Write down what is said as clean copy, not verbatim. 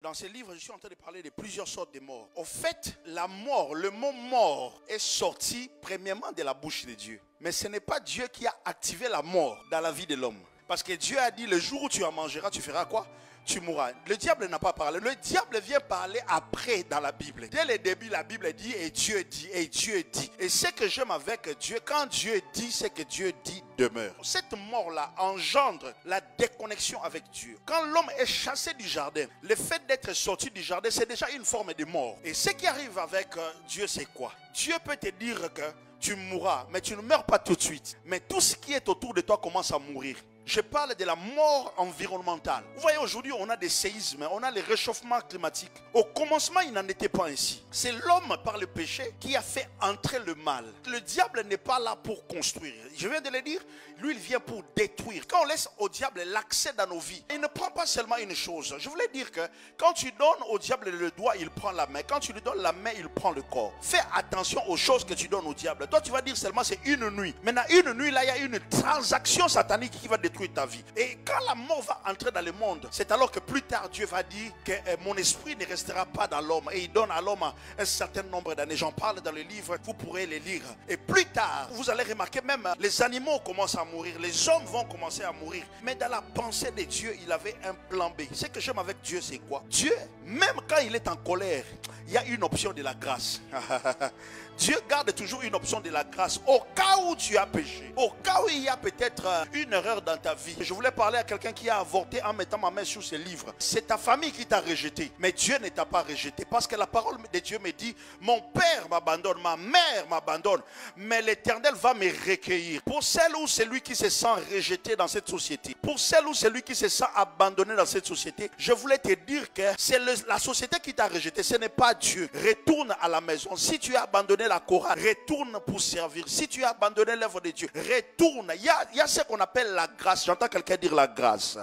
Dans ce livre, je suis en train de parler de plusieurs sortes de morts. Au fait, la mort, le mot mort est sorti premièrement de la bouche de Dieu. Mais ce n'est pas Dieu qui a activé la mort dans la vie de l'homme. Parce que Dieu a dit, le jour où tu en mangeras, tu feras quoi? Tu mourras. Le diable n'a pas parlé. Le diable vient parler après dans la Bible. Dès le début, la Bible dit et Dieu dit et Dieu dit. Et ce que j'aime avec Dieu, quand Dieu dit, c'est que Dieu dit demeure. Cette mort-là engendre la déconnexion avec Dieu. Quand l'homme est chassé du jardin, le fait d'être sorti du jardin, c'est déjà une forme de mort. Et ce qui arrive avec Dieu, c'est quoi? Dieu peut te dire que tu mourras, mais tu ne meurs pas tout de suite. Mais tout ce qui est autour de toi commence à mourir. Je parle de la mort environnementale. Vous voyez, aujourd'hui, on a des séismes, on a les réchauffements climatiques. Au commencement, il n'en était pas ainsi. C'est l'homme, par le péché, qui a fait entrer le mal. Le diable n'est pas là pour construire. Je viens de le dire, lui, il vient pour détruire. Quand on laisse au diable l'accès dans nos vies, il ne prend pas seulement une chose. Je voulais dire que quand tu donnes au diable le doigt, il prend la main. Quand tu lui donnes la main, il prend le corps. Fais attention aux choses que tu donnes au diable. Toi, tu vas dire seulement c'est une nuit. Maintenant, une nuit, là, il y a une transaction satanique qui va détruire ta vie. Et quand la mort va entrer dans le monde, c'est alors que plus tard Dieu va dire que mon esprit ne restera pas dans l'homme, et il donne à l'homme un certain nombre d'années. J'en parle dans le livre, vous pourrez les lire. Et plus tard, vous allez remarquer, même les animaux commencent à mourir, les hommes vont commencer à mourir. Mais dans la pensée de Dieu, il avait un plan B. Ce que j'aime avec Dieu, c'est quoi? Dieu, même quand il est en colère, il y a une option de la grâce. Dieu garde toujours une option de la grâce au cas où tu as péché, au cas où il y a peut-être une erreur dans ta vie. Je voulais parler à quelqu'un qui a avorté en mettant ma main sur ce livre. C'est ta famille qui t'a rejeté, mais Dieu ne t'a pas rejeté, parce que la parole de Dieu me dit, mon père m'abandonne, ma mère m'abandonne, mais l'Éternel va me recueillir. Pour celle ou celui qui se sent rejeté dans cette société, pour celle ou celui qui se sent abandonné dans cette société, je voulais te dire que c'est la société qui t'a rejeté, ce n'est pas Dieu. Retourne à la maison. Si tu as abandonné la chorale, retourne pour servir. Si tu as abandonné l'œuvre de Dieu, retourne. Il y a ce qu'on appelle la grâce. J'entends quelqu'un dire la grâce.